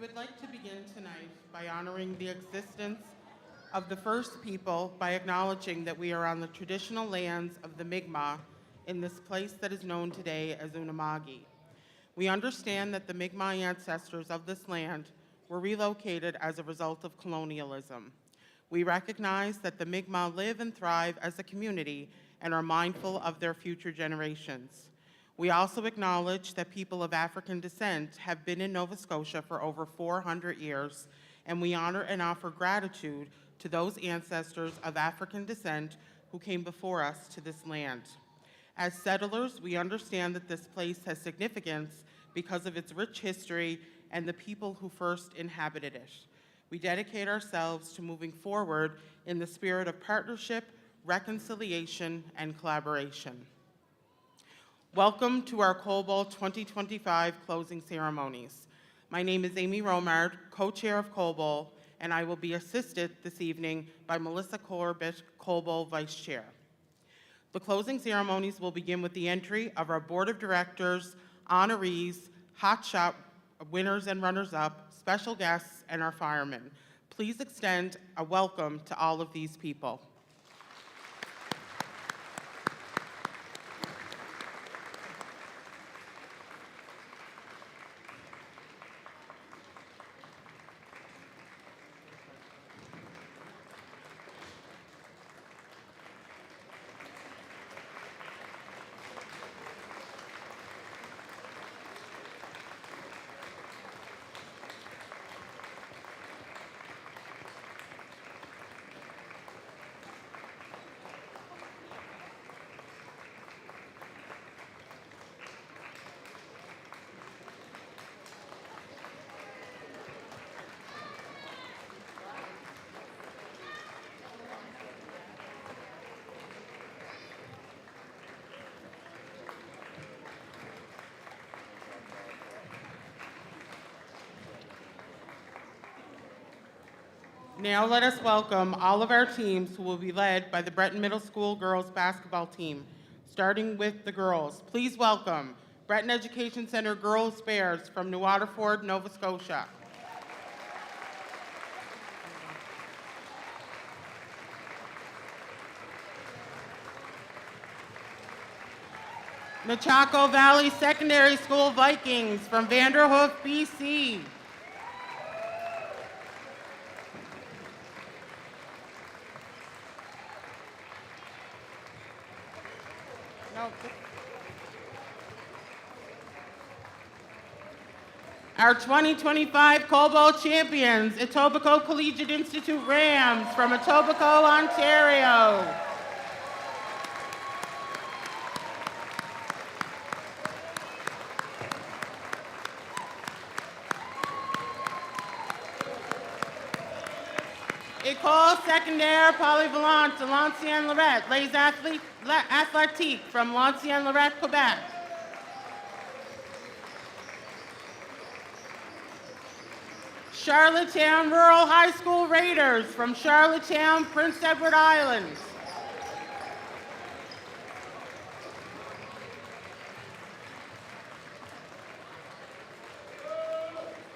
would like to begin tonight by honoring the existence of the first people by acknowledging that we are on the traditional lands of the Mi'kmaq in this place that is known today as Unama'ki. We understand that the Mi'kmaq ancestors of this land were relocated as a result of colonialism. We recognize that the Mi'kmaq live and thrive as a community and are mindful of their future generations. We also acknowledge that people of African descent have been in Nova Scotia for over 400 years, and we honor and offer gratitude to those ancestors of African descent who came before us to this land. As settlers, we understand that this place has significance because of its rich history and the people who first inhabited it. We dedicate ourselves to moving forward in the spirit of partnership, reconciliation, and collaboration. Welcome to our Coalbowl 2025 closing ceremonies. My name is Amy Romard, co-chair of Coalbowl, and I will be assisted this evening by Melissa Corbett, Coalbowl vice chair. The closing ceremonies will begin with the entry of our board of directors, honorees, hot shot winners and runners-up, special guests, and our firemen. Please extend a welcome to all of these people. Now let us welcome all of our teams who will be led by the Breton Middle School girls basketball team, starting with the girls. Please welcome Breton Education Center Girls Bears from New Waterford, Nova Scotia. Nechako Valley Secondary School Vikings from Vanderhoof, BC. Our 2025 Coalbowl champions, Etobicoke Collegiate Institute Rams from Etobicoke, Ontario. École Secondaire Polyvalente de Lancienne-Lorette, Les Athletiques from Lancienne-Lorette, Quebec. Charlottetown Rural High School Raiders from Charlottetown, Prince Edward Island.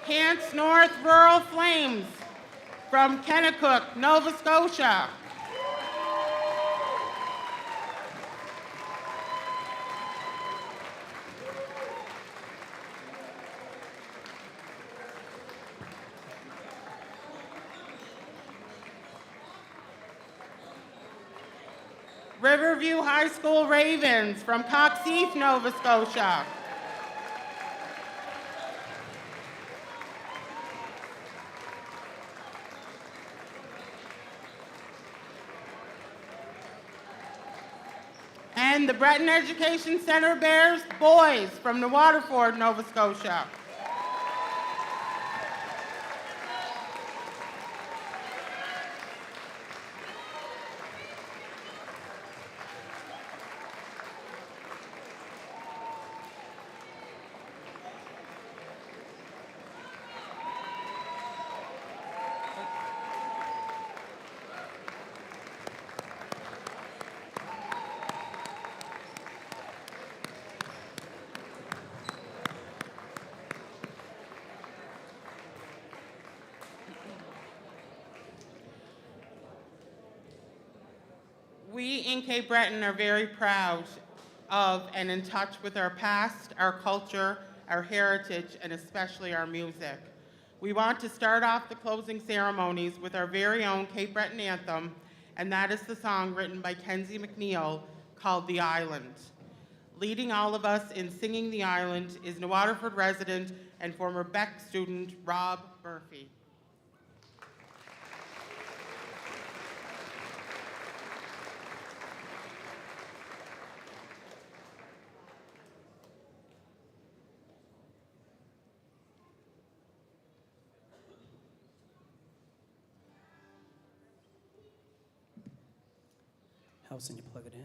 Hants North Rural Flames from Kennecook, Nova Scotia. Riverview High School Ravens from Coxheath, Nova Scotia. And the Breton Education Center Bears boys from New Waterford, Nova Scotia. We in Cape Breton are very proud of and in touch with our past, our culture, our heritage, and especially our music. We want to start off the closing ceremonies with our very own Cape Breton anthem, and that is the song written by Kenzie McNeil called The Island. Leading all of us in singing The Island is New Waterford resident and former Beck student, Rob Murphy. Helps when you plug it in.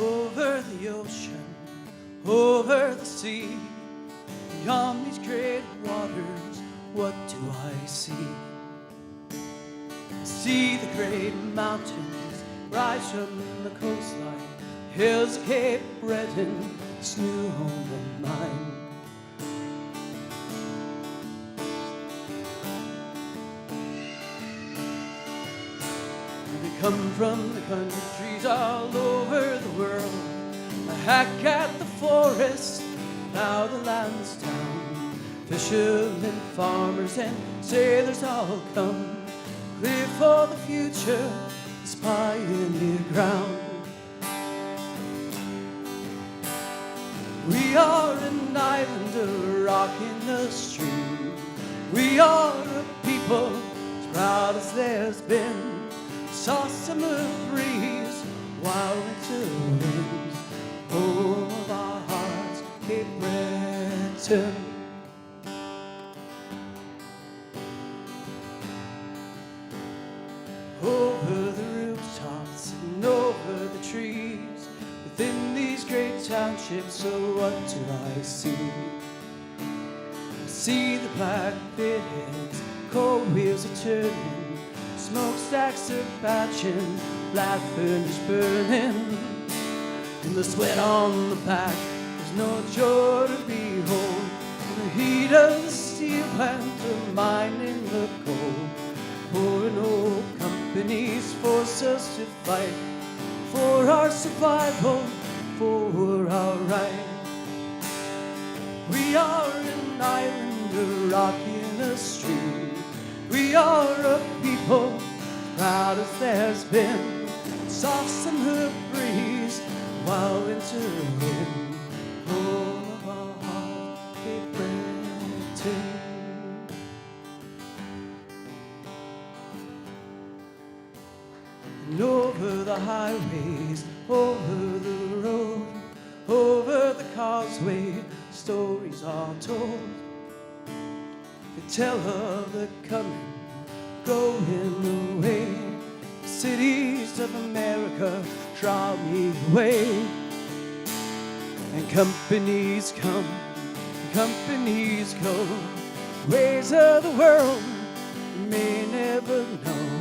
Over the ocean, over the sea, beyond these great waters, what do I see? I see the great mountains rise from the coastline, hills of Cape Breton, this new home of mine. They come from the countries all over the world. A hack at the forest, now the land's down. Fishermen, farmers, and sailors all come, clear for the future, this pioneer ground. We are an island, a rock in the stream. We are a people as proud as there's been. Soft summer breeze, wild winter winds, home of our hearts, Cape Breton. Over the rooftops and over the trees, within these great townships, so what do I see? I see the black pitheads, coal wheels are turning, smokestacks are batching, black furnace burning. In the sweat on the back, there's no joy to behold. In the heat of the steel plant, of mining the coal. Pouring old companies force us to fight for our survival, for our right. We are an island, a rock in a stream. We are a people as proud as there's been. Soft summer breeze, wild winter wind, home of our heart, Cape Breton. And over the highways, over the road, over the causeway, stories are told. They tell of the coming, going away. Cities of America draw me away. And companies come, companies go. Ways of the world you may never know.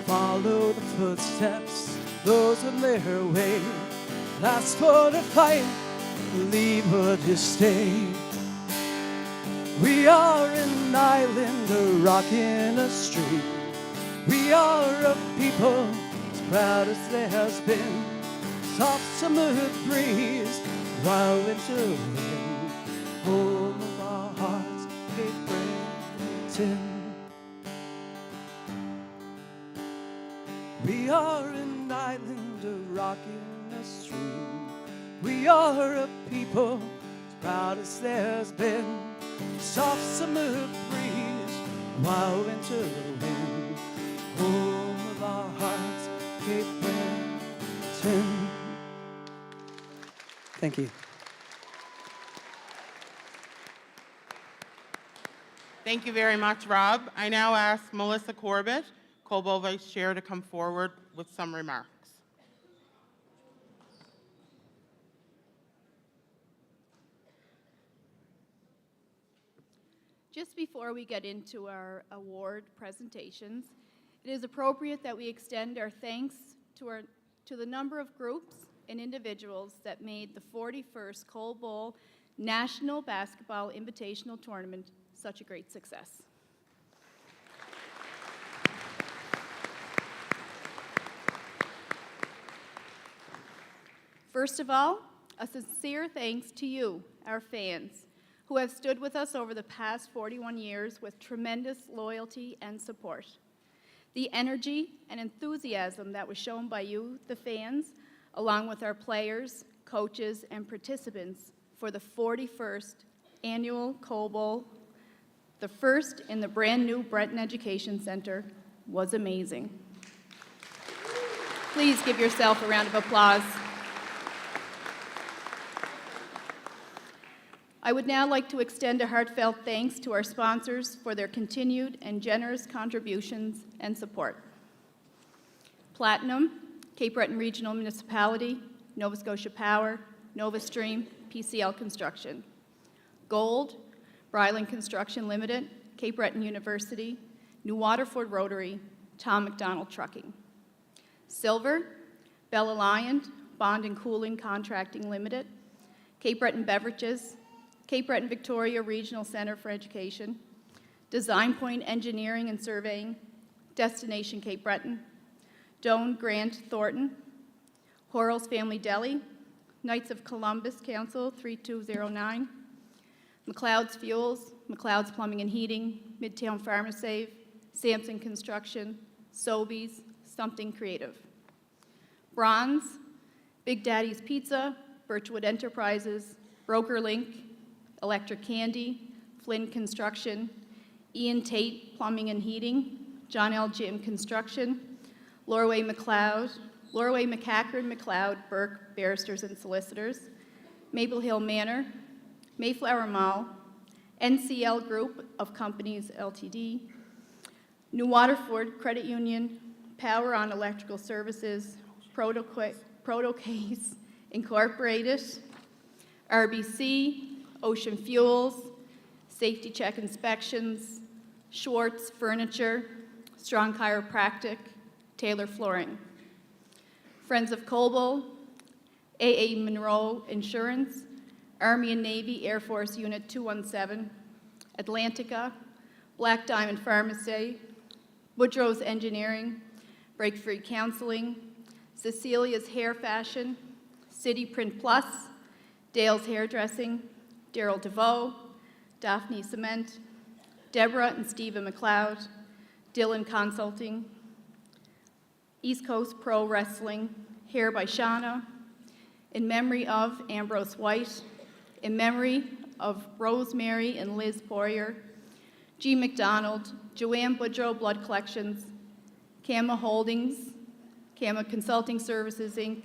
Follow the footsteps, those on their way. Last for the fight, leave or to stay. We are an island, a rock in a stream. We are a people as proud as there has been. Soft summer breeze, wild winter wind, home of our hearts, Cape Breton. We are an island, a rock in a stream. We are a people as proud as there's been. Soft summer breeze, wild winter wind, home of our hearts, Cape Breton. Thank you. Thank you very much, Rob. I now ask Melissa Corbett, coalbowl Vice Chair, to come forward with some remarks. Just before we get into our award presentations, it is appropriate that we extend our thanks to the number of groups and individuals that made the 41st Coal Bowl National Basketball Invitational Tournament such a great success. First of all, a sincere thanks to you, our fans, who have stood with us over the past 41 years with tremendous loyalty and support. The energy and enthusiasm that was shown by you, the fans, along with our players, coaches, and participants for the 41st Annual Coal Bowl, the first in the brand new Breton Education Center, was amazing. Please give yourself a round of applause. I would now like to extend a heartfelt thanks to our sponsors for their continued and generous contributions and support. Platinum, Cape Breton Regional Municipality, Nova Scotia Power, Nova Stream, PCL Construction. Gold, Bryland Construction Limited, Cape Breton University, New Waterford Rotary, Tom McDonald Trucking. Silver, Bell Alliant, Bond and Cooling Contracting Limited, Cape Breton Beverages, Cape Breton Victoria Regional Center for Education, Design Point Engineering and Surveying, Destination Cape Breton, Doan Grant Thornton, Horrell's Family Deli, Knights of Columbus Council 3209, McLeod's Fuels, McLeod's Plumbing and Heating, Midtown PharmaSave, Sampson Construction, Sobeys, Something Creative. Bronze, Big Daddy's Pizza, Birchwood Enterprises, Broker Link, Electric Candy, Flynn Construction, Ian Tate Plumbing and Heating, John L. Jim Construction, Lorway McLeod, Lorway McCackern McLeod Burke Barristers and Solicitors, Maple Hill Manor, Mayflower Mall, NCL Group of Companies Ltd, New Waterford Credit Union, Power on Electrical Services, Protocase Incorporated, RBC, Ocean Fuels, Safety Check Inspections, Schwartz Furniture, Strong Chiropractic, Taylor Flooring. Friends of Coal Bowl, AA Monroe Insurance, Army and Navy Air Force Unit 217, Atlantica, Black Diamond Pharmacy, Woodrow's Engineering, Break Free Counseling, Cecilia's Hair Fashion, City Print Plus, Dale's Hairdressing, Daryl DeVoe, Daphne Cement, Deborah and Stephen McLeod, Dylan Consulting, East Coast Pro Wrestling, Hair by Shauna, in memory of Ambrose White, in memory of Rosemary and Liz Poirier, G. McDonald, Joanne Boudreau Blood Collections, Kama Holdings, Kama Consulting Services, Inc.,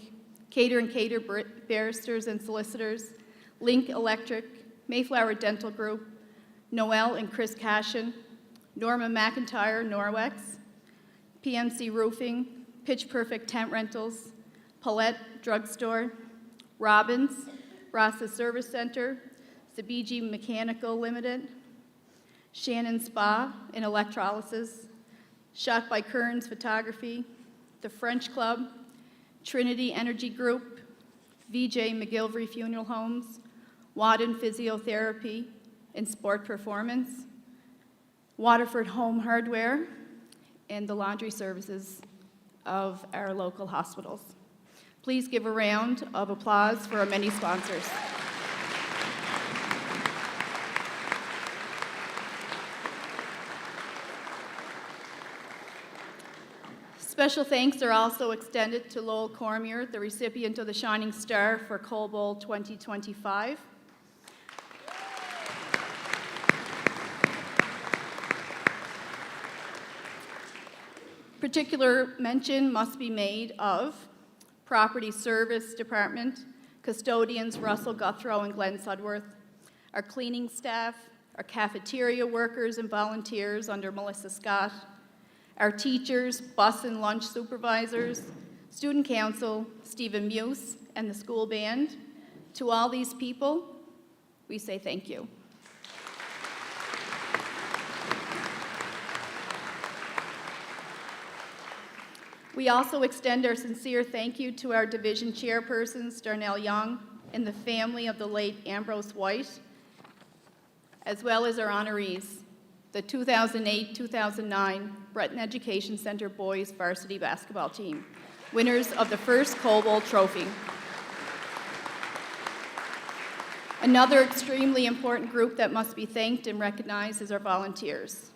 Cater and Cater Barristers and Solicitors, Link Electric, Mayflower Dental Group, Noel and Chris Cashin, Norma McIntyre Norwex, PMC Roofing, Pitch Perfect Tent Rentals, Paulette Drugstore, Robbins, Rasa Service Center, Sabiji Mechanical Limited, Shannon Spa and Electrolysis, Shot by Kearns Photography, The French Club, Trinity Energy Group, VJ McGilvery Funeral Homes, Wadden Physiotherapy and Sport Performance, Waterford Home Hardware, and the laundry services of our local hospitals. Please give a round of applause for our many sponsors. Special thanks are also extended to Lowell Cormier, the recipient of the Shining Star for Coal Bowl 2025. Particular mention must be made of Property Service Department, custodians Russell Guthrow and Glenn Sudworth, our cleaning staff, our cafeteria workers and volunteers under Melissa Scott, our teachers, bus and lunch supervisors, student council, Stephen Muse, and the school band. To all these people, we say thank you. We also extend our sincere thank you to our division chairpersons, Darnell Young, and the family of the late Ambrose White, as well as our honorees, the 2008-2009 Breton Education Center Boys Varsity Basketball Team, winners of the first Coal Trophy. Another extremely important group that must be thanked and recognized is our volunteers.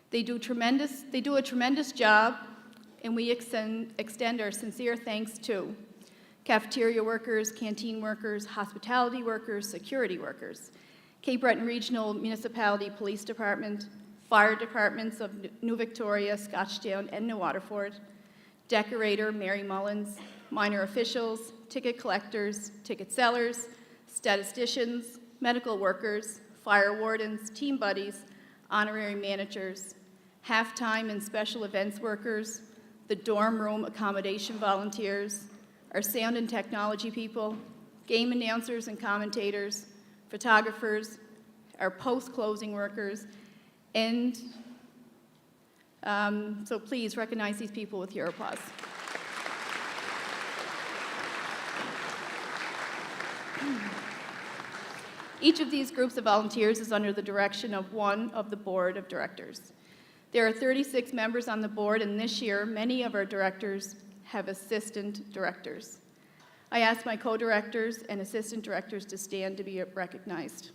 They do a tremendous job, and we extend our sincere thanks to cafeteria workers, canteen workers, hospitality workers, security workers, Cape Breton Regional Municipality Police Department, fire departments of New Victoria, Scottsdale, and New Waterford, decorator Mary Mullins, minor officials, ticket collectors, ticket sellers, statisticians, medical workers, fire wardens, team buddies, honorary managers, halftime and special events workers, the dorm room accommodation volunteers, our sound and technology people, game announcers and commentators, photographers, our post-closing workers, and so please recognize these people with your applause. Each of these groups of volunteers is under the direction of one of the board of directors. There are 36 members on the board, and this year, many of our directors have assistant directors. I ask my co-directors and assistant directors to stand to be recognized.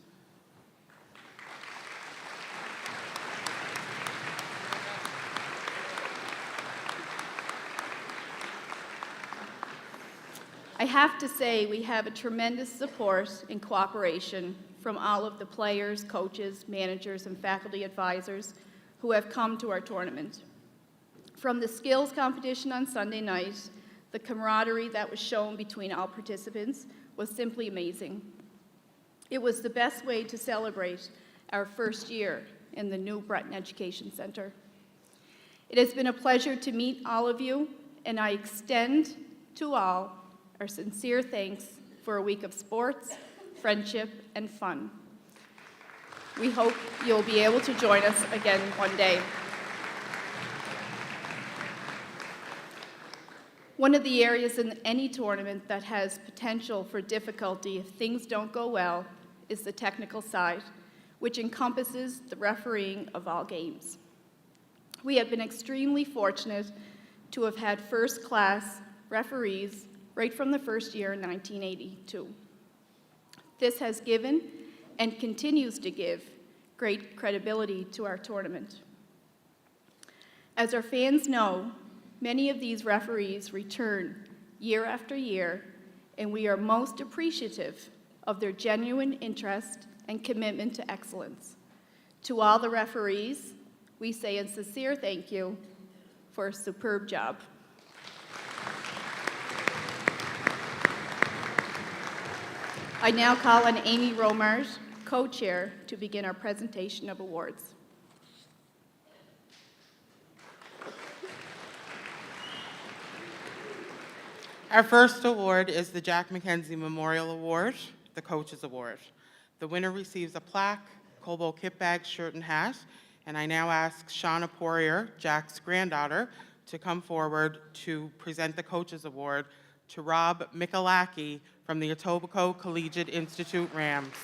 I have to say we have a tremendous support and cooperation from all of the players, coaches, managers, and faculty advisors who have come to our tournament. From the skills competition on Sunday night, the camaraderie that was shown between all participants was simply amazing. It was the best way to celebrate our first year in the new Breton Education Center. It has been a pleasure to meet all of you, and I extend to all our sincere thanks for a week of sports, friendship, and fun. We hope you'll be able to join us again one day. One of the areas in any tournament that has potential for difficulty if things don't go well is the technical side, which encompasses the refereeing of all games. We have been extremely fortunate to have had first-class referees right from the first year in 1982. This has given and continues to give great credibility to our tournament. As our fans know, many of these referees return year after year, and we are most appreciative of their genuine interest and commitment to excellence. To all the referees, we say a sincere thank you for a superb job. I now call on Amy Romars, co-chair, to begin our presentation of awards. Our first award is the Jack McKenzie Memorial Award, the Coaches Award. The winner receives a plaque, Coalbowl kit bag, shirt, and hat, and I now ask Shauna Poirier, Jack's granddaughter, to come forward to present the Coaches Award to Rob Michalacki from the Etobicoke Collegiate Institute Rams.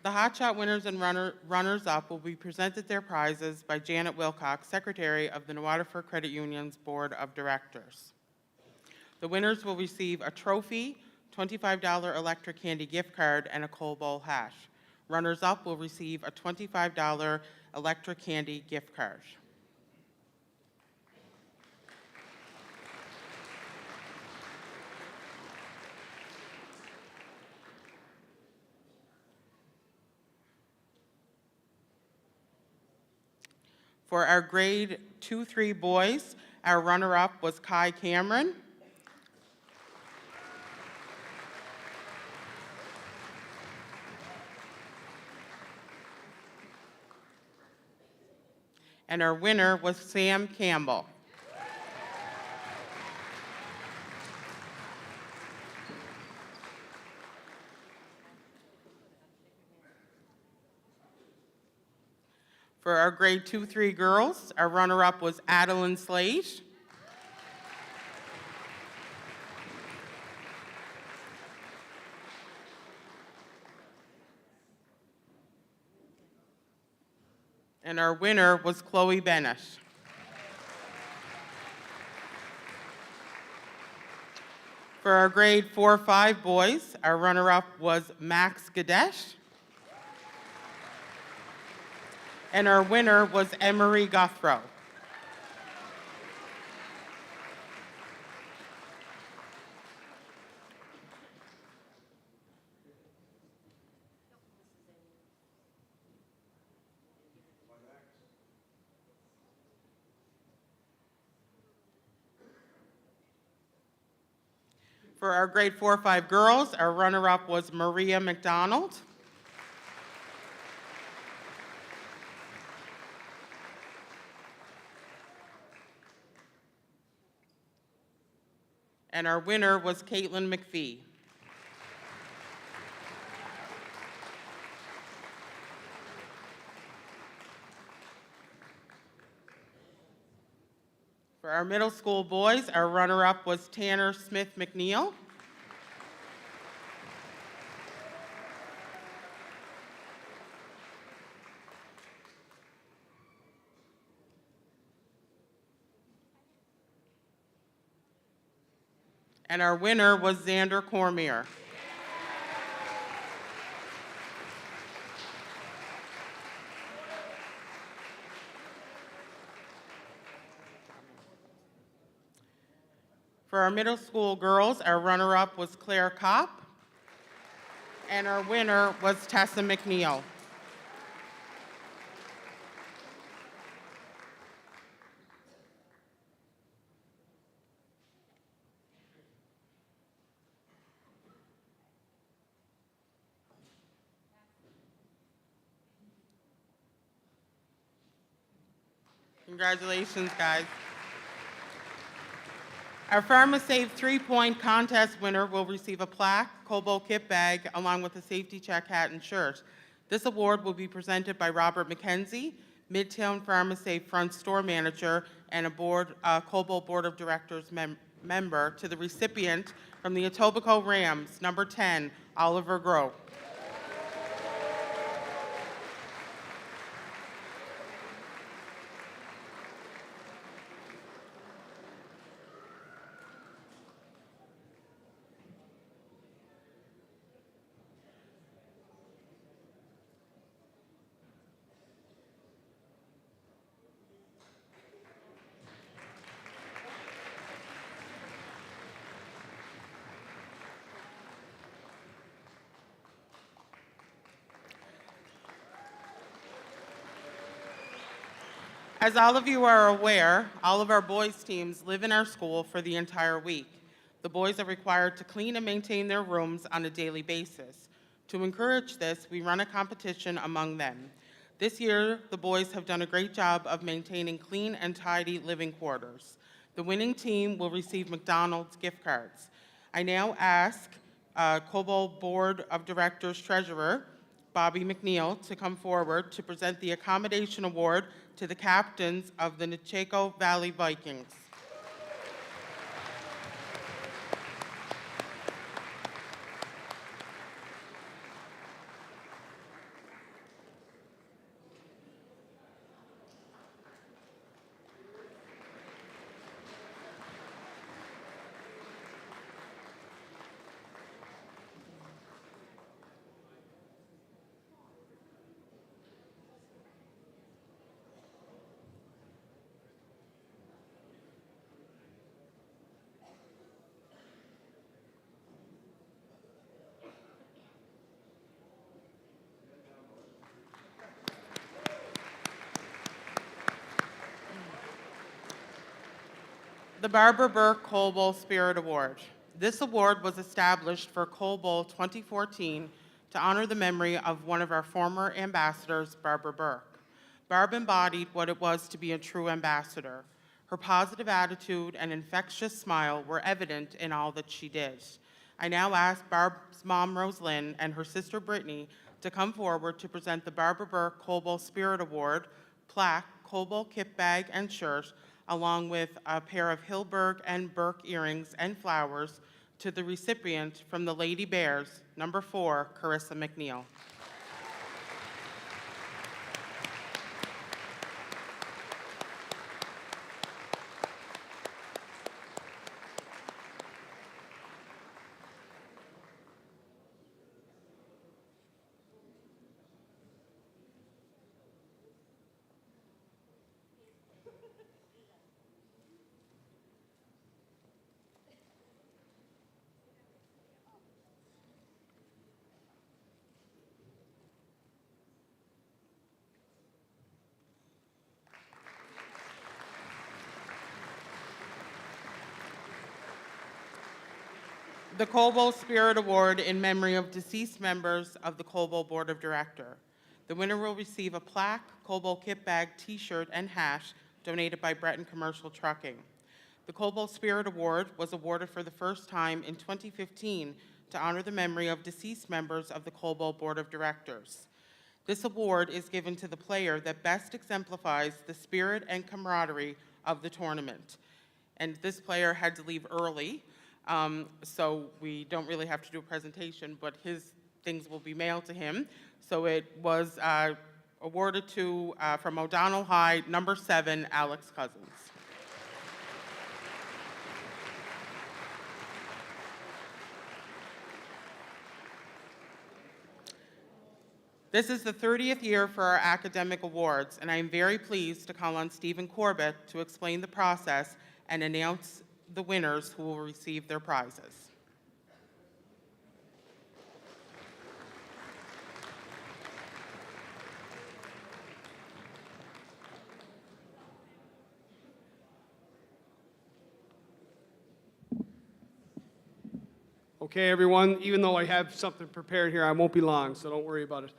The Hot Shot winners and runners-up will be presented their prizes by Janet Wilcox, Secretary of the New Waterford Credit Union's Board of Directors. The winners will receive a trophy, $25 electric candy gift card, and a Coalbowl hat. Runners-up will receive a $25 electric candy gift card. For our grade 2-3 boys, our runner-up was Kai Cameron. And our winner was Sam Campbell. For our grade 2-3 girls, our runner-up was Adeline Slade. And our winner was Chloe Bennett. For our grade 4-5 boys, our runner-up was Max Gadesh. And our winner was Emery Guthrow. For our grade 4-5 girls, our runner-up was Maria McDonald. And our winner was Caitlin McPhee. For our middle school boys, our runner-up was Tanner Smith McNeil. And our winner was Xander Cormier. For our middle school girls, our runner-up was Claire Kopp. And our winner was Tessa McNeil. Congratulations, guys. Our Pharma-Save 3-point contest winner will receive a plaque, coalbowl kit bag, along with a safety check hat and shirt. This award will be presented by Robert McKenzie, Midtown Pharma-Save Front Store Manager and a coalbowl Board of Directors member to the recipient from the Etobicoke Rams, number 10, Oliver Groh. As all of you are aware, all of our boys' teams live in our school for the entire week. The boys are required to clean and maintain their rooms on a daily basis. To encourage this, we run a competition among them. This year, the boys have done a great job of maintaining clean and tidy living quarters. The winning team will receive McDonald's gift cards. I now ask coalbowl Board of Directors Treasurer, Bobby McNeil, to come forward to present the Accommodation Award to the captains of the Necheco Valley Vikings. The Barbara Burke Coalbowl Spirit Award. This award was established for Coalbowl 2014 to honor the memory of one of our former ambassadors, Barbara Burke. Barb embodied what it was to be a true ambassador. Her positive attitude and infectious smile were evident in all that she did. I now ask Barb's mom, Rosalynn, and her sister, Brittany, to come forward to present the Barbara Burke Coalbowl Spirit Award, plaque, Coalbowl kit bag, and shirt, along with a pair of Hilberg and Burke earrings and flowers to the recipient from the Lady Bears, number 4, Carissa McNeil. The Coalbowl Spirit Award in memory of deceased members of the Coalbowl Board of Directors. The winner will receive a plaque, Coalbowl kit bag, t-shirt, and hash donated by Breton Commercial Trucking. The Coalbowl Spirit Award was awarded for the first time in 2015 to honor the memory of deceased members of the Coalbowl Board of Directors. This award is given to the player that best exemplifies the spirit and camaraderie of the tournament. And this player had to leave early, so we don't really have to do a presentation, but his things will be mailed to him. So it was awarded to, from O'Donnell High, number 7, Alex Cousins. This is the 30th year for our academic awards, and I am very pleased to call on Stephen Corbett to explain the process and announce the winners who will receive their prizes. Okay, everyone, even though I have something prepared here, I won't be long, so don't worry about it.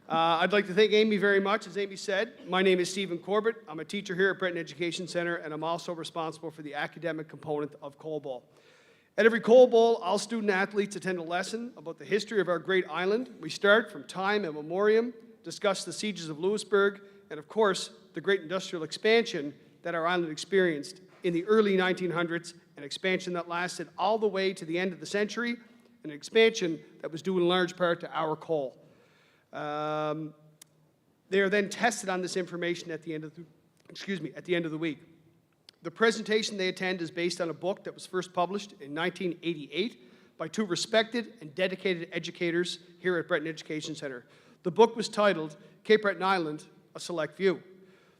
I'd like to thank Amy very much. As Amy said, my name is Stephen Corbett. I'm a teacher here at Breton Education Center, and I'm also responsible for the academic component of Coalbowl. At every Coalbowl, all student athletes attend a lesson about the history of our great island. We start from time immemorial, discuss the sieges of Louisbourg, and of course, the great industrial expansion that our island experienced in the early 1900s, an expansion that lasted all the way to the end of the century, an expansion that was due in large part to our coal. They are then tested on this information at the end of the week. The presentation they attend is based on a book that was first published in 1988 by two respected and dedicated educators here at Breton Education Center. The book was titled Cape Breton Island, A Select View.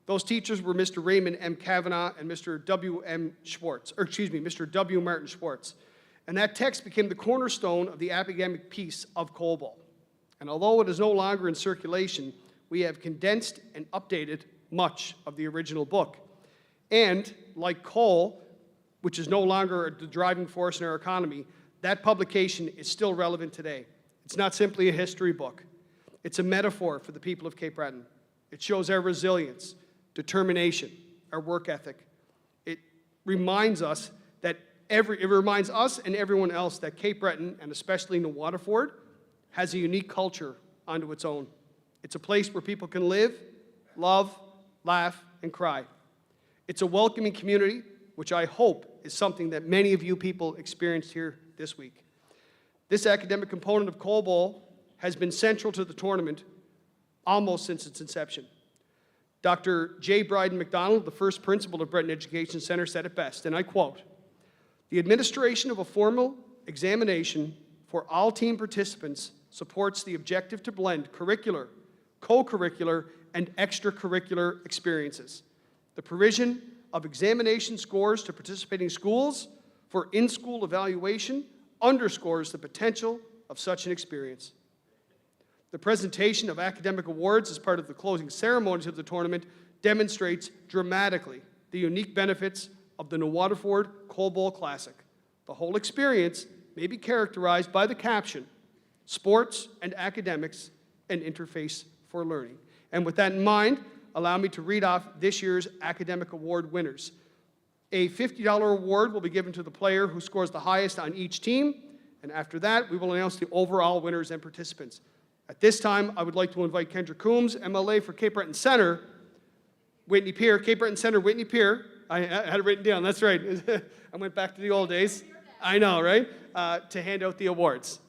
Those teachers were Mr. Raymond M. Kavanaugh and Mr. W. Martin Schwartz. And that text became the cornerstone of the academic piece of Coalbowl. And although it is no longer in circulation, we have condensed and updated much of the original book. And like coal, which is no longer the driving force in our economy, that publication is still relevant today. It's not simply a history book. It's a metaphor for the people of Cape Breton. It shows our resilience, determination, our work ethic. It reminds us and everyone else that Cape Breton, and especially New Waterford, has a unique culture unto its own. It's a place where people can live, love, laugh, and cry. It's a welcoming community, which I hope is something that many of you people experienced here this week. This academic component of Coalbowl has been central to the tournament almost since its inception. Dr. J. Bryden McDonald, the first principal of Breton Education Center, said it best, and I quote, "The administration of a formal examination for all team participants supports the objective to blend curricular, co-curricular, and extracurricular experiences. The provision of examination scores to participating schools for in-school evaluation underscores the potential of such an experience." The presentation of academic awards as part of the closing ceremonies of the tournament demonstrates dramatically the unique benefits of the New Waterford Coal Bowl Classic. The whole experience may be characterized by the caption, Sports and Academics, an Interface for Learning. And with that in mind, allow me to read off this year's academic award winners. A $50 award will be given to the player who scores the highest on each team, and after that, we will announce the overall winners and participants. At this time, I would like to invite Kendra Coombs, MLA for Cape Breton Center, Whitney Pier, Cape Breton Center, Whitney Pier. I had it written down, that's right. I went back to the old days. I know, right? To hand out the awards.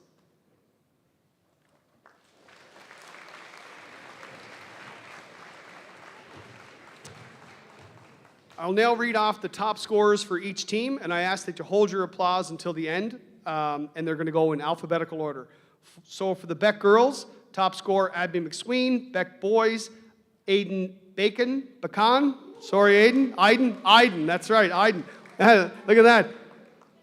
I'll now read off the top scorers for each team, and I ask that you hold your applause until the end, and they're going to go in alphabetical order. So for the Beck girls, top scorer Abby McSween. Beck boys, Aiden Bacon. Sorry, Aiden, that's right, Aiden. Look at that.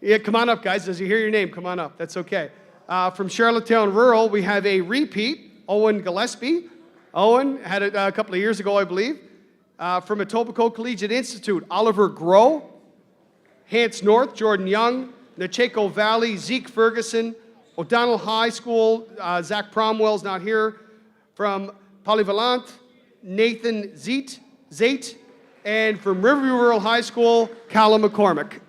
Yeah, come on up, guys. As you hear your name, come on up. That's okay. From Charlottetown Rural, we have a repeat, Owen Gillespie. Owen had it a couple of years ago, I believe. From Etobicoke Collegiate Institute, Oliver Groh. Hants North, Jordan Young. Necheco Valley, Zeke Ferguson. O'Donnell High School, Zach Promwell's not here. From Polyvalent, Nathan Zait. And from Riverview Rural High School, Callum McCormick.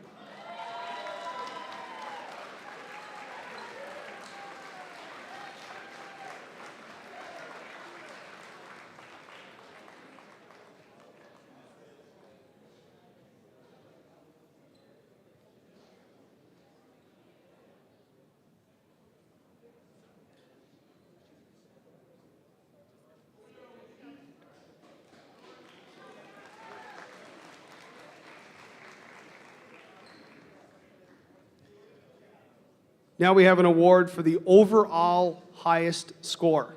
Now we have an award for the overall highest score.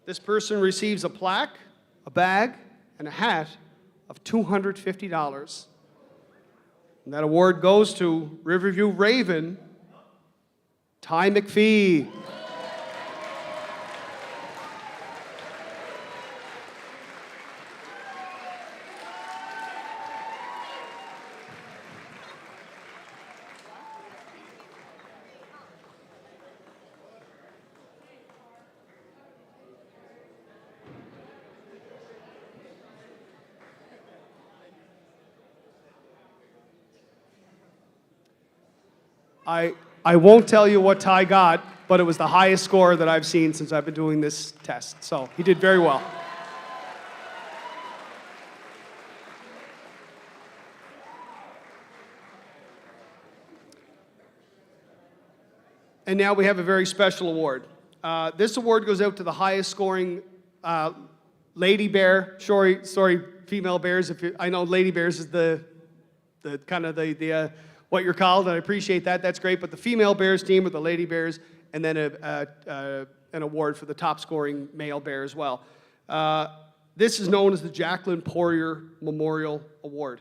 This person receives a plaque, a bag, and a hat of $250. And that award goes to Riverview Raven, Ty McPhee. I won't tell you what Ty got, but it was the highest score that I've seen since I've been doing this test. So he did very well. And now we have a very special award. This award goes out to the highest scoring lady bear. Sorry, female bears. I know lady bears is the kind of the what you're called, and I appreciate that. That's great. But the female bears team or the lady bears, and then an award for the top scoring male bear as well. This is known as the Jacqueline Poirier Memorial Award.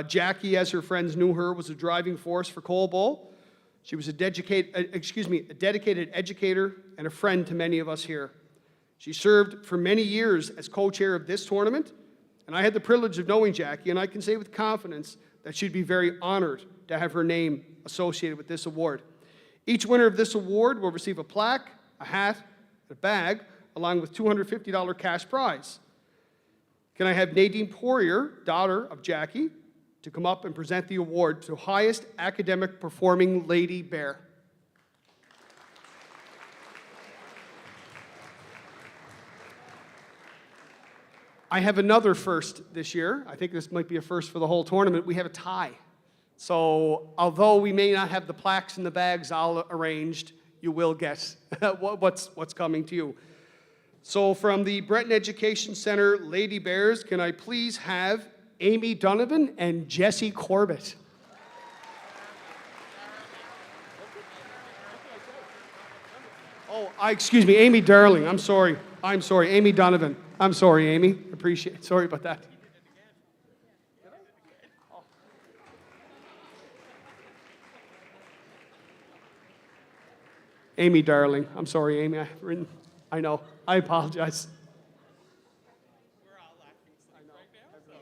Jackie, as her friends knew her, was a driving force for Coal Bowl. She was a dedicated educator and a friend to many of us here. She served for many years as co-chair of this tournament, and I had the privilege of knowing Jackie, and I can say with confidence that she'd be very honored to have her name associated with this award. Each winner of this award will receive a plaque, a hat, and a bag, along with $250 cash prize. Can I have Nadine Poirier, daughter of Jackie, to come up and present the award to highest academic performing lady bear? I have another first this year. I think this might be a first for the whole tournament. We have a tie. So although we may not have the plaques and the bags all arranged, you will get what's coming to you. So from the Breton Education Center Lady Bears, can I please have Amy Donovan and Jessie Corbett? Oh, excuse me, Amy Darling. I'm sorry, Amy Donovan. I'm sorry, Amy. Appreciate it. Sorry about that. Amy Darling. I'm sorry, Amy. I know. I apologize. We're all laughing right now.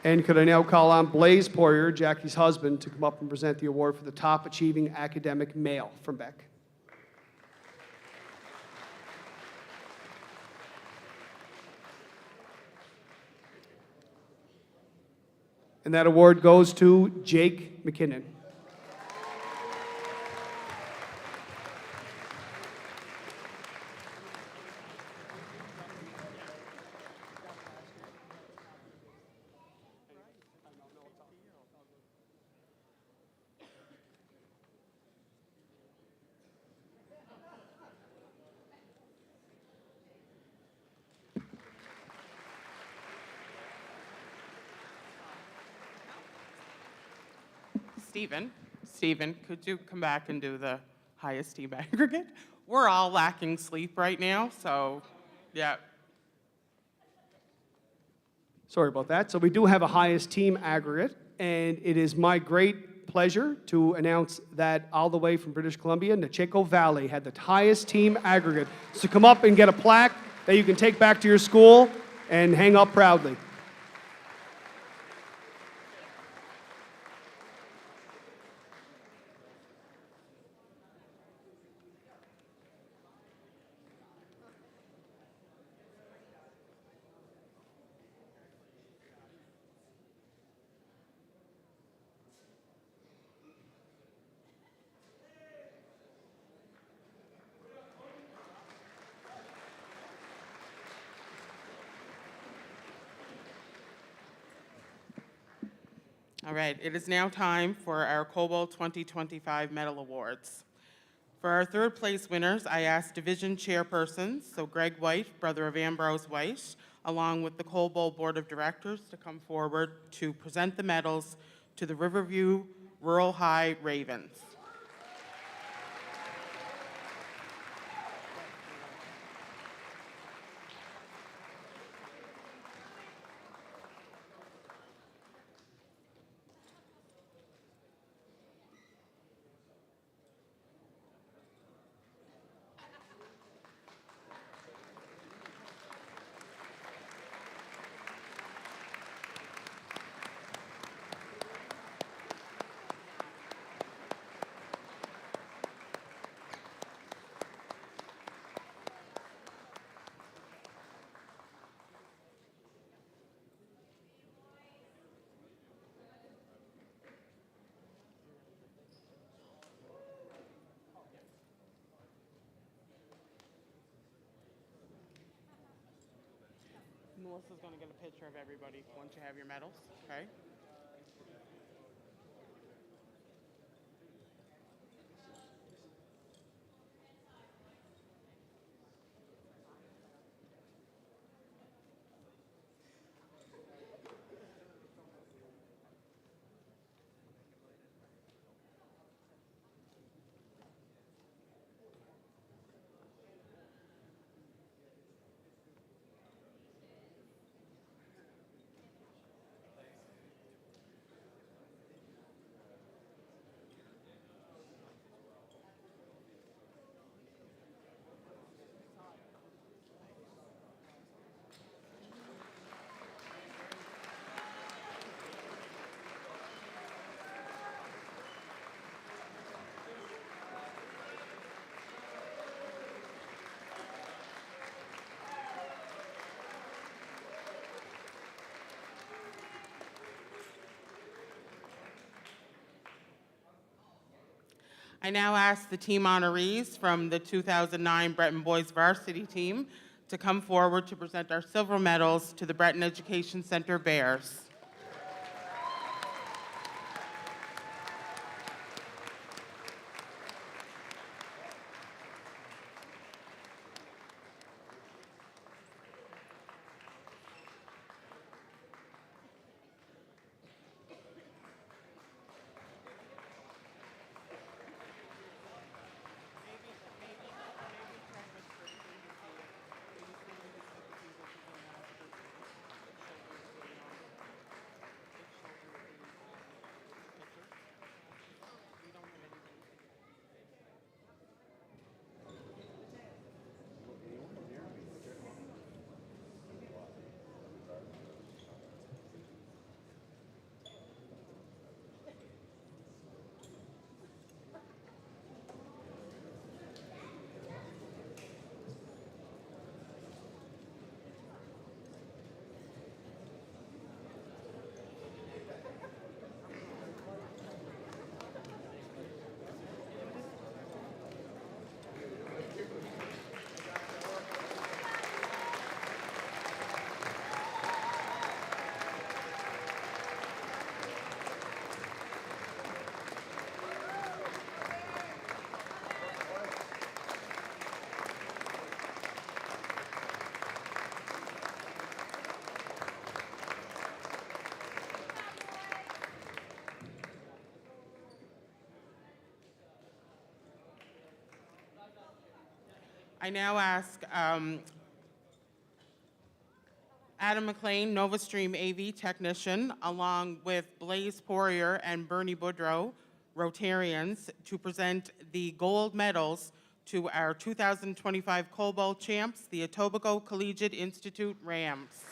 And could I now call on Blaze Poirier, Jackie's husband, to come up and present the award for the top achieving academic male from Beck. And that award goes to Jake McKinnon. Stephen, could you come back and do the highest team aggregate? We're all lacking sleep right now, so yeah. Sorry about that. So we do have a highest team aggregate, and it is my great pleasure to announce that all the way from British Columbia, Nechako Valley had the highest team aggregate. So come up and get a plaque that you can take back to your school and hang up proudly. All right, it is now time for our coalbowl 2025 Medal Awards. For our third place winners, I asked division chairpersons, so Greg White, brother of Ambrose White, along with the coalbowl Board of Directors to come forward to present the medals to the Riverview Rural High Ravens. Melissa's going to get a picture of everybody once you have your medals, okay? I now ask the team honorees from the 2009 Breton Boys Varsity team to come forward to present our silver medals to the Breton Education Center Bears. I now ask Adam McLean, Nova Stream AV technician, along with Blaze Poirier and Bernie Boudreau, Rotarians, to present the gold medals to our 2025 Coal Bowl champs, the Etobicoke Collegiate Institute Rams.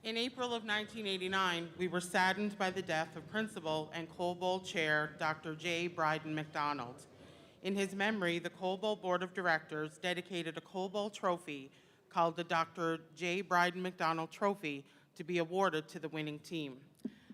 In April of 1989, we were saddened by the death of Principal and Coal Bowl Chair Dr. J. Bryden McDonald. In his memory, the Coal Bowl Board of Directors dedicated a Coal Bowl trophy called the Dr. J. Bryden McDonald Trophy to be awarded to the winning team.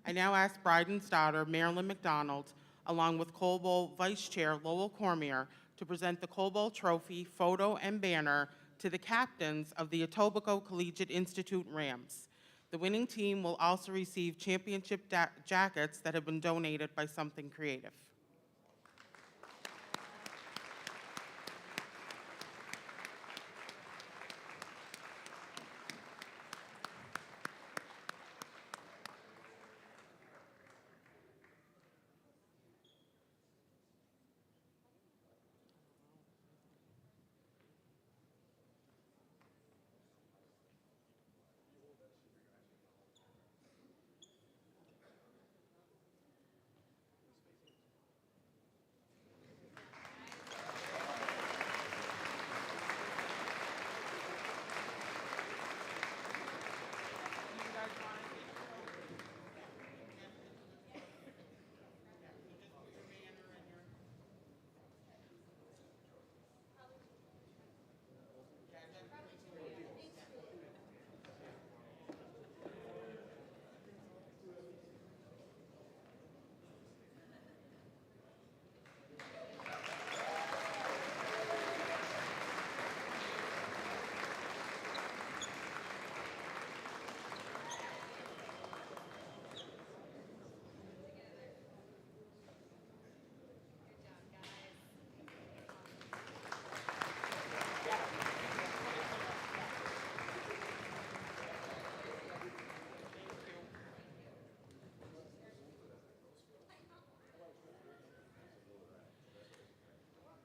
I now ask Bryden's daughter, Marilyn McDonald, along with Coal Bowl Vice Chair Lowell Cormier, to present the Coal Bowl Trophy, photo, and banner to the captains of the Etobicoke Collegiate Institute Rams. The winning team will also receive championship jackets that have been donated by Something Creative.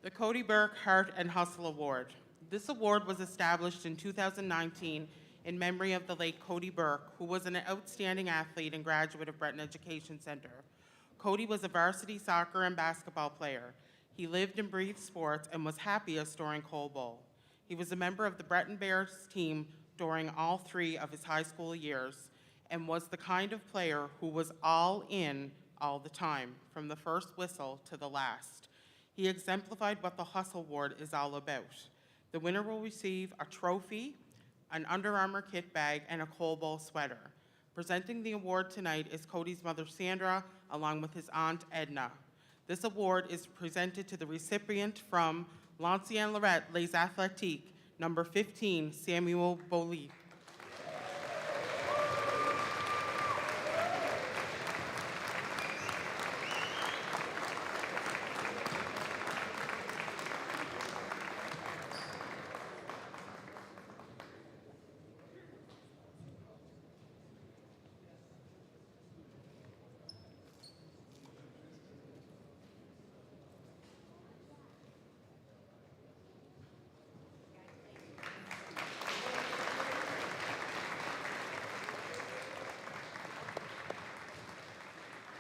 The Cody Burke Heart and Hustle Award. This award was established in 2019 in memory of the late Cody Burke, who was an outstanding athlete and graduate of Breton Education Center. Cody was a varsity soccer and basketball player. He lived and breathed sports and was happiest during Coal Bowl. He was a member of the Breton Bears team during all 3 of his high school years and was the kind of player who was all in all the time, from the first whistle to the last. He exemplified what the Hustle Award is all about. The winner will receive a trophy, an Under Armour kit bag, and a Coal Bowl sweater. Presenting the award tonight is Cody's mother, Sandra, along with his aunt, Edna. This award is presented to the recipient from L'Ancien Lorette Les Athletiques, number 15, Samuel Bolie.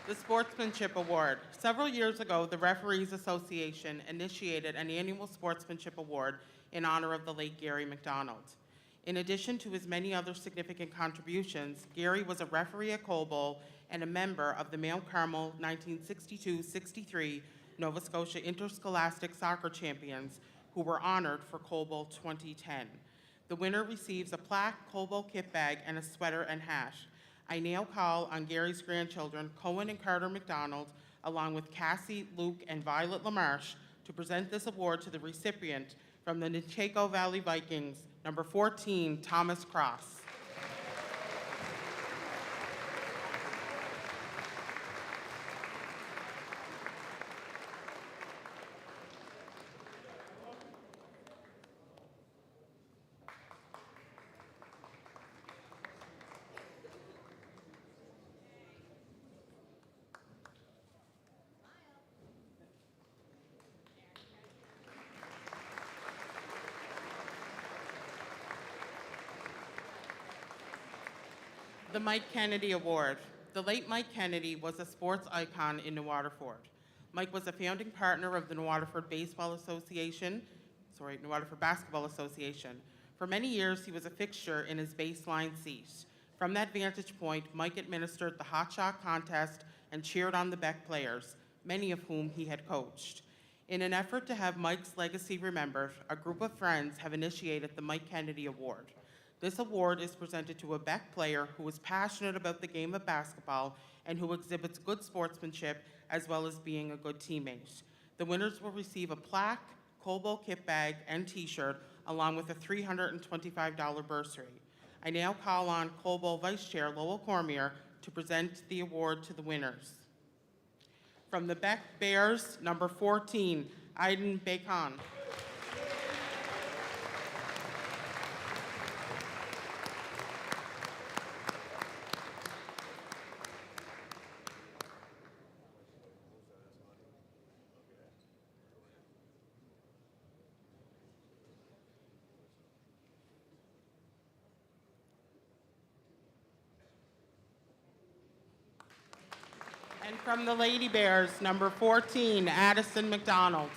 The Sportsmanship Award. Several years ago, the Referees Association initiated an annual Sportsmanship Award in honor of the late Gary McDonald. In addition to his many other significant contributions, Gary was a referee at Coal Bowl and a member of the Mount Carmel 1962-63 Nova Scotia Interscholastic Soccer Champions, who were honored for Coal Bowl 2010. The winner receives a plaque, Coal Bowl kit bag, and a sweater and hat. I now call on Gary's grandchildren, Cohen and Carter McDonald, along with Cassie, Luke, and Violet LaMarche, to present this award to the recipient from the Nechako Valley Vikings, number 14, Thomas Cross. The Mike Kennedy Award. The late Mike Kennedy was a sports icon in New Waterford. Mike was a founding partner of the New Waterford Basketball Association. For many years, he was a fixture in his baseline seat. From that vantage point, Mike administered the hot shot contest and cheered on the Beck players, many of whom he had coached. In an effort to have Mike's legacy remembered, a group of friends have initiated the Mike Kennedy Award. This award is presented to a Beck player who is passionate about the game of basketball and who exhibits good sportsmanship as well as being a good teammate. The winners will receive a plaque, Coal Bowl kit bag, and t-shirt, along with a $325 bursary. I now call on Coal Bowl Vice Chair Lowell Cormier to present the award to the winners. From the Beck Bears, number 14, Aiden Bacon. And from the Lady Bears, number 14, Addison McDonald.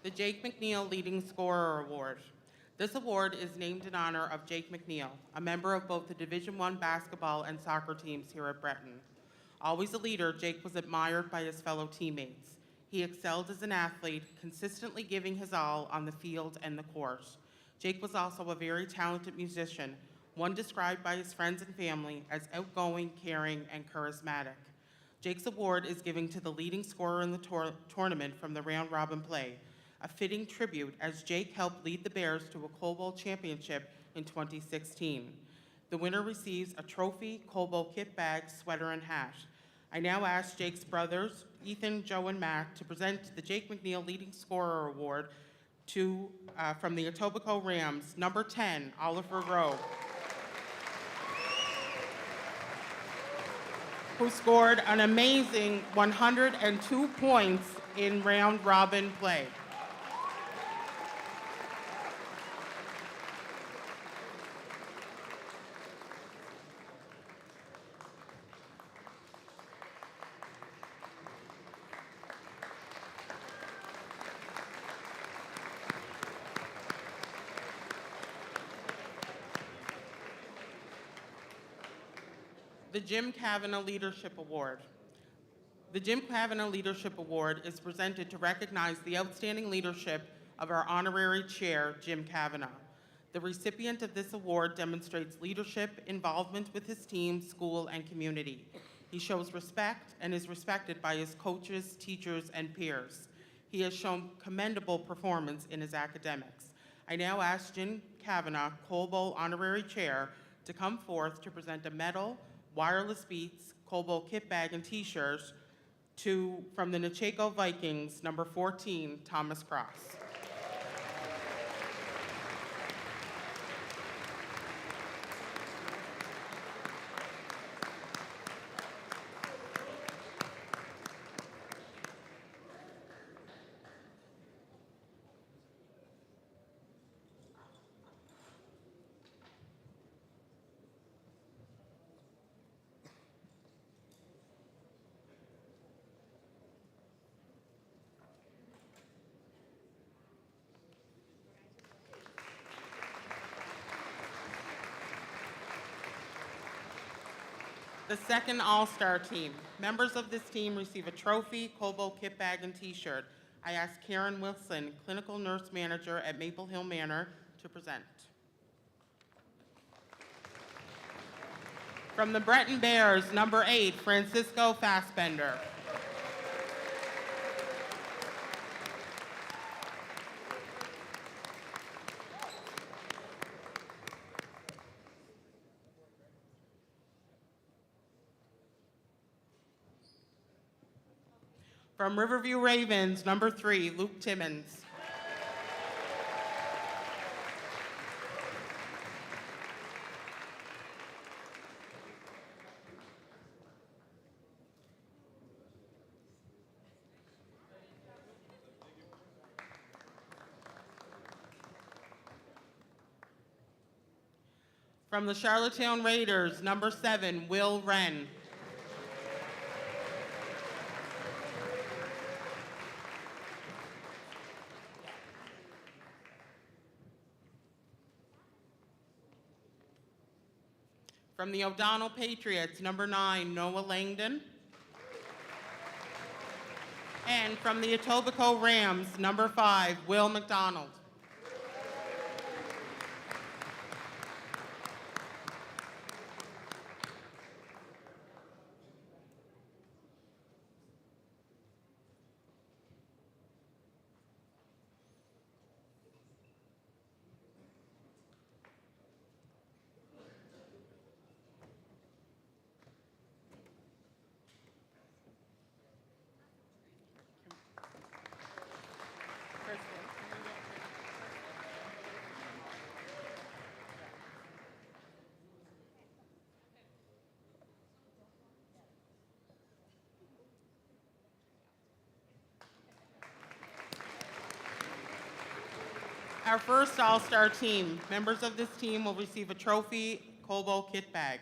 The Jake McNeil Leading Scorer Award. This award is named in honor of Jake McNeil, a member of both the Division I basketball and soccer teams here at Breton. Always a leader, Jake was admired by his fellow teammates. He excelled as an athlete, consistently giving his all on the field and the court. Jake was also a very talented musician, one described by his friends and family as outgoing, caring, and charismatic. Jake's award is given to the leading scorer in the tournament from the round-robin play, a fitting tribute as Jake helped lead the Bears to a Coal Bowl championship in 2016. The winner receives a trophy, Coal Bowl kit bag, sweater, and hat. I now ask Jake's brothers, Ethan, Joe, and Matt, to present the Jake McNeil Leading Scorer Award to, from the Etobicoke Rams, number 10, Oliver Grove, who scored an amazing 102 points in round-robin play. The Jim Kavanagh Leadership Award. The Jim Kavanagh Leadership Award is presented to recognize the outstanding leadership of our honorary chair, Jim Kavanagh. The recipient of this award demonstrates leadership, involvement with his team, school, and community. He shows respect and is respected by his coaches, teachers, and peers. He has shown commendable performance in his academics. I now ask Jim Kavanagh, Coal Bowl Honorary Chair, to come forth to present a medal, wireless beats, coalbowl kit bag, and t-shirts from the Nechako Vikings, number 14, Thomas Cross. The second All-Star team. Members of this team receive a trophy, coalbowl kit bag, and t-shirt. I ask Karen Wilson, Clinical Nurse Manager at Maple Hill Manor, to present. From the Breton Bears, number 8, Francisco Fassbender. From Riverview Ravens, number 3, Luke Timmons. From the Charlottetown Raiders, number 7, Will Wren. From the O'Donnell Patriots, number 9, Noah Langdon. And from the Etobicoke Rams, number 5, Will McDonald. Our first All-Star team. Members of this team will receive a trophy, coalbowl kit bag.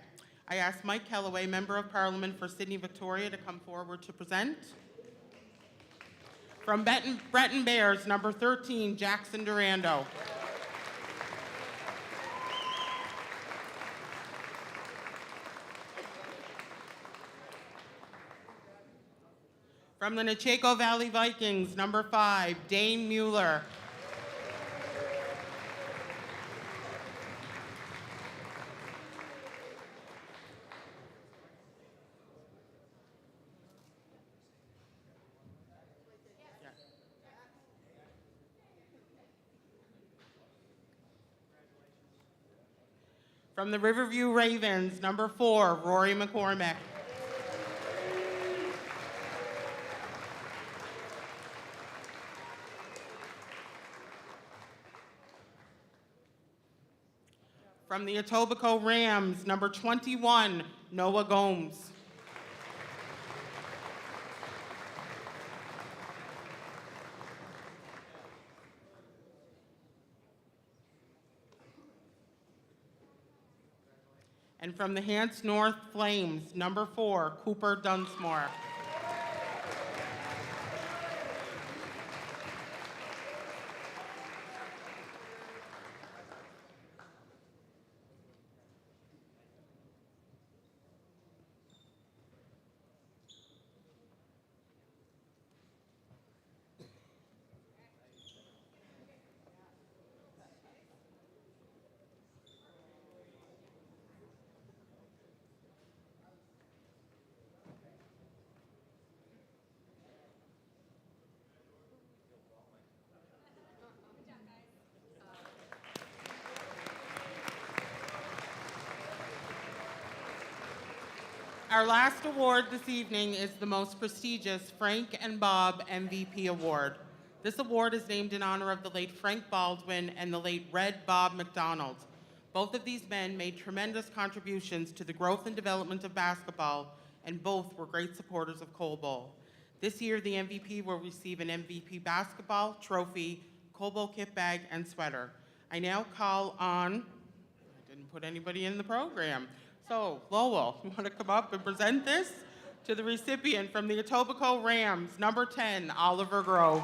I ask Mike Kellaway, Member of Parliament for Sydney Victoria, to come forward to present. From Breton Bears, number 13, Jackson Durando. From the Nechako Valley Vikings, number 5, Dane Mueller. From the Riverview Ravens, number 4, Rory McCormick. From the Etobicoke Rams, number 21, Noah Gomes. And from the Hants North Flames, number 4, Cooper Dunsmore. Our last award this evening is the most prestigious Frank and Bob MVP Award. This award is named in honor of the late Frank Baldwin and the late Red Bob McDonald. Both of these men made tremendous contributions to the growth and development of basketball, and both were great supporters of Coal Bowl. This year, the MVP will receive an MVP basketball, trophy, Coal Bowl kit bag, and sweater. I now call on, I didn't put anybody in the program. So, Lowell, you want to come up and present this to the recipient from the Etobicoke Rams, number 10, Oliver Grove.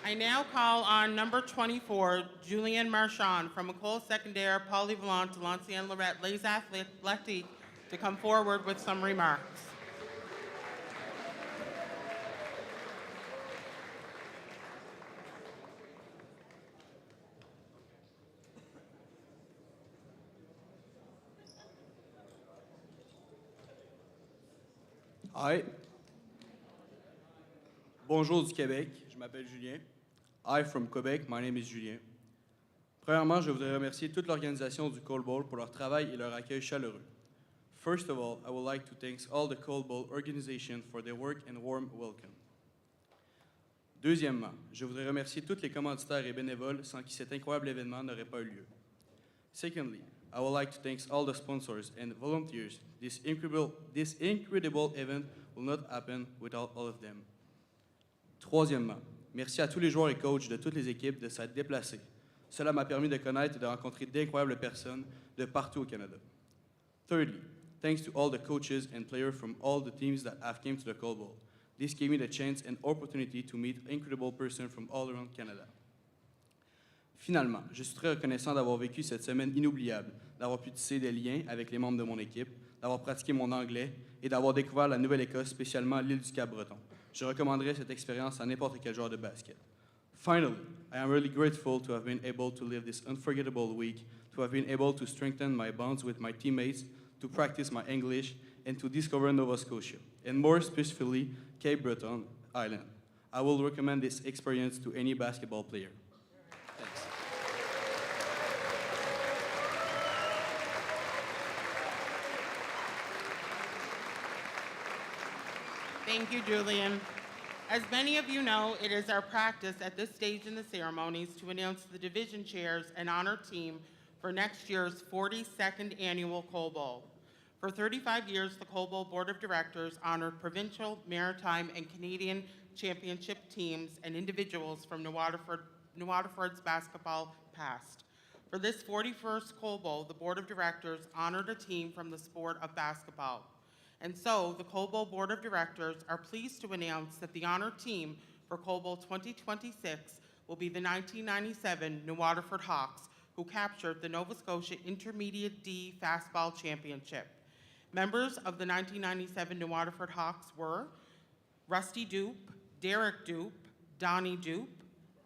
I now call on number 24, Julien Marchand from École Secondaire Polyvalente de l'Ancienne Lorette Les Athletiques, to come forward with some remarks. Hi. Bonjour du Québec, je m'appelle Julien. Hi from Quebec, my name is Julien. Premièrement, je voudrais remercier toute l'organisation du Coal Bowl pour leur travail et leur accueil chaleureux. First of all, I would like to thank all the Coal Bowl organization for their work and warm welcome. Deuxièmement, je voudrais remercier tous les commanditaires et bénévoles sans qui cet incroyable événement n'aurait pas eu lieu. Secondly, I would like to thank all the sponsors and volunteers. This incredible event will not happen without all of them. Troisièmement, merci à tous les joueurs et coachs de toutes les équipes de s'être déplacés. Cela m'a permis de connaître et de rencontrer d'incroyables personnes de partout au Canada. Thirdly, thanks to all the coaches and players from all the teams that have came to the Coal Bowl. This gave me the chance and opportunity to meet incredible persons from all around Canada. Finalement, je suis très reconnaissant d'avoir vécu cette semaine inoubliable, d'avoir pu tisser des liens avec les membres de mon équipe, d'avoir pratiqué mon anglais et d'avoir découvert la Nouvelle-Écosse, spécialement l'île du Cap-Breton. Je recommanderais cette expérience à n'importe quel joueur de basket. Finally, I am really grateful to have been able to live this unforgettable week, to have been able to strengthen my bonds with my teammates, to practice my English, and to discover Nova Scotia, and more specifically, Cape Breton Island. I will recommend this experience to any basketball player. Thanks. Thank you, Julian. As many of you know, it is our practice at this stage in the ceremonies to announce the division chairs and honor team for next year's 42nd annual Coal Bowl. For 35 years, the Coal Bowl Board of Directors honored provincial, maritime, and Canadian championship teams and individuals from New Waterford's basketball past. For this 41st Coal Bowl, the Board of Directors honored a team from the sport of basketball. And so, the Coal Bowl Board of Directors are pleased to announce that the honored team for Coal Bowl 2026 will be the 1997 New Waterford Hawks, who captured the Nova Scotia Intermediate D Fastball Championship. Members of the 1997 New Waterford Hawks were Rusty Dupe, Derek Dupe, Donnie Dupe,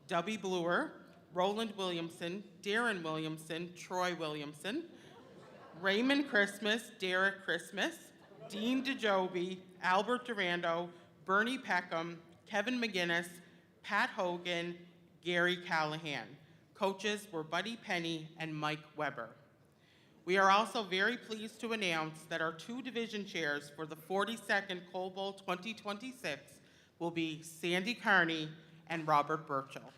Dubby Bluer, Roland Williamson, Darren Williamson, Troy Williamson, Raymond Christmas, Derek Christmas, Dean DeJoby, Albert Durando, Bernie Peckham, Kevin McGinnis, Pat Hogan, Gary Callahan. Coaches were Buddy Penny and Mike Weber. We are also very pleased to announce that our two division chairs for the 42nd Coal Bowl 2026 will be Sandy Carney and Robert Burchell.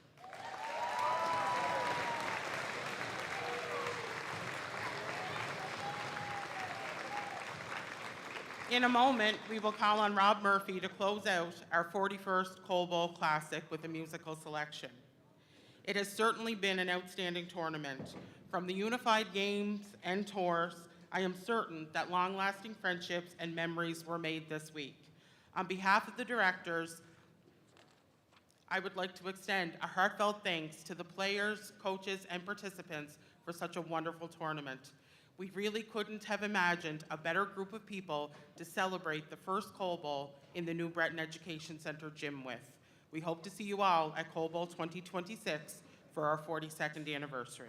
In a moment, we will call on Rob Murphy to close out our 41st Coal Bowl Classic with a musical selection. It has certainly been an outstanding tournament. From the unified games and tours, I am certain that long-lasting friendships and memories were made this week. On behalf of the directors, I would like to extend a heartfelt thanks to the players, coaches, and participants for such a wonderful tournament. We really couldn't have imagined a better group of people to celebrate the first Coal Bowl in the new Breton Education Center gym with. We hope to see you all at Coal Bowl 2026 for our 42nd anniversary.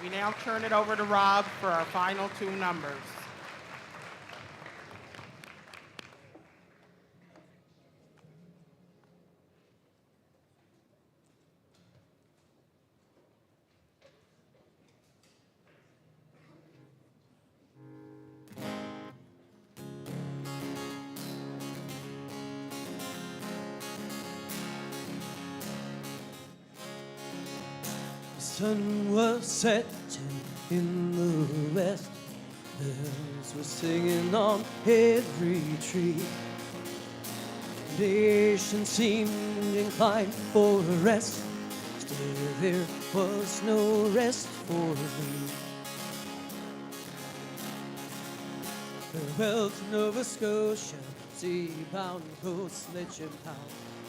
We now turn it over to Rob for our final two numbers. The sun was setting in the west. Birds were singing on every tree. Nation seemed inclined for a rest. Still there was no rest for me. Farewell to Nova Scotia, sea-bound coast, legend bound,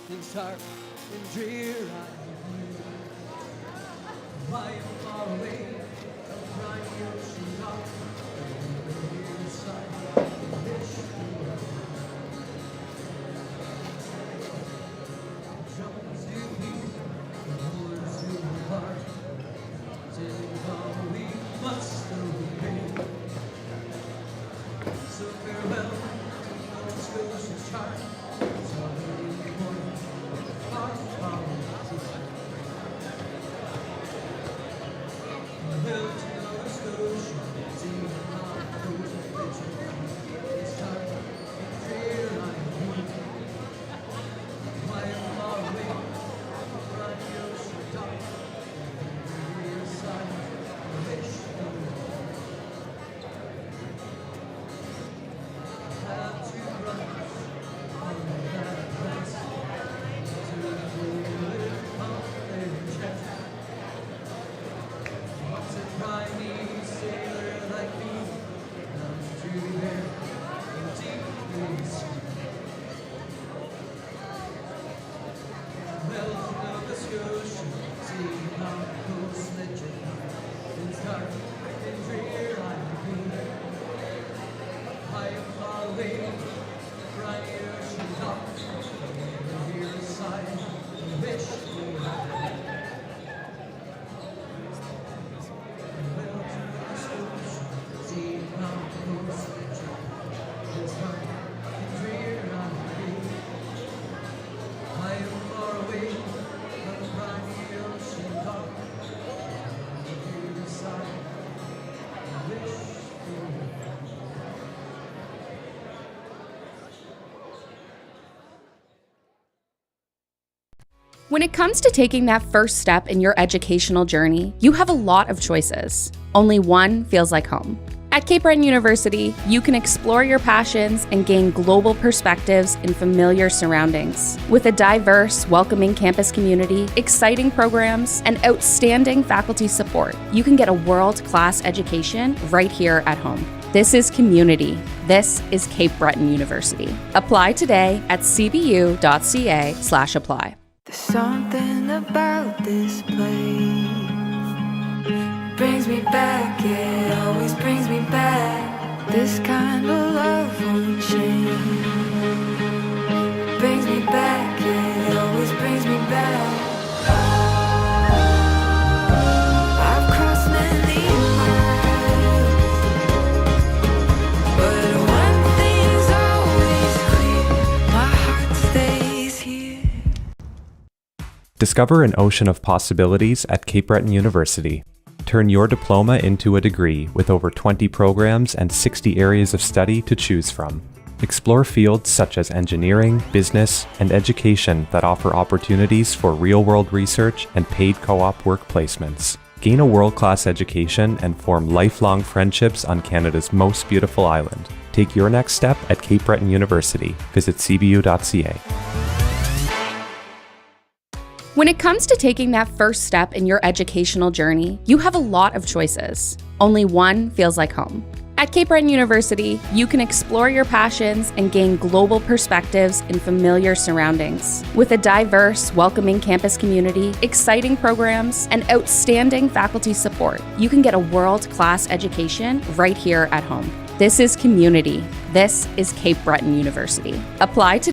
things dark and drear I am far away, a briny ocean dark, the side of the fish. Drums do beat, the oars do part, till come we must obey. So farewell, Nova Scotia's chart, it's already morning, heart power to fight. Farewell to Nova Scotia, see how it goes with the it's dark and clear I am. I am far away, from the ocean dark, and the side of the fish. Have to run on that place to the pump and check. What's a Chinese sailor like me? None to bear in deep sea. Well, to Nova Scotia, see how the coast legend is dark and drear I be. I am far away, the briny ocean top, and here beside the wish for Farewell to Nova Scotia, see how the coast legend is dark and drear I be. I am far away from the briny ocean top, and here beside the wish for When it comes to taking that first step in your educational journey, you have a lot of choices. Only one feels like home. At Cape Breton University, you can explore your passions and gain global perspectives in familiar surroundings. With a diverse, welcoming campus community, exciting programs, and outstanding faculty support, you can get a world-class education right here at home. This is community. This is Cape Breton University. Apply today at cbu.ca/apply. There's something about this place brings me back, it always brings me back. This kind of love won't change. Brings me back, it always brings me back. I've crossed many miles, but one thing's always clear, my heart stays here. Discover an ocean of possibilities at Cape Breton University. Turn your diploma into a degree with over 20 programs and 60 areas of study to choose from. Explore fields such as engineering, business, and education that offer opportunities for real-world research and paid co-op work placements. Gain a world-class education and form lifelong friendships on Canada's most beautiful island. Take your next step at Cape Breton University. Visit cbu.ca. When it comes to taking that first step in your educational journey, you have a lot of choices. Only one feels like home. At Cape Breton University, you can explore your passions and gain global perspectives in familiar surroundings. With a diverse, welcoming campus community, exciting programs, and outstanding faculty support, you can get a world-class education right here at home. This is community. This is Cape Breton University. Apply to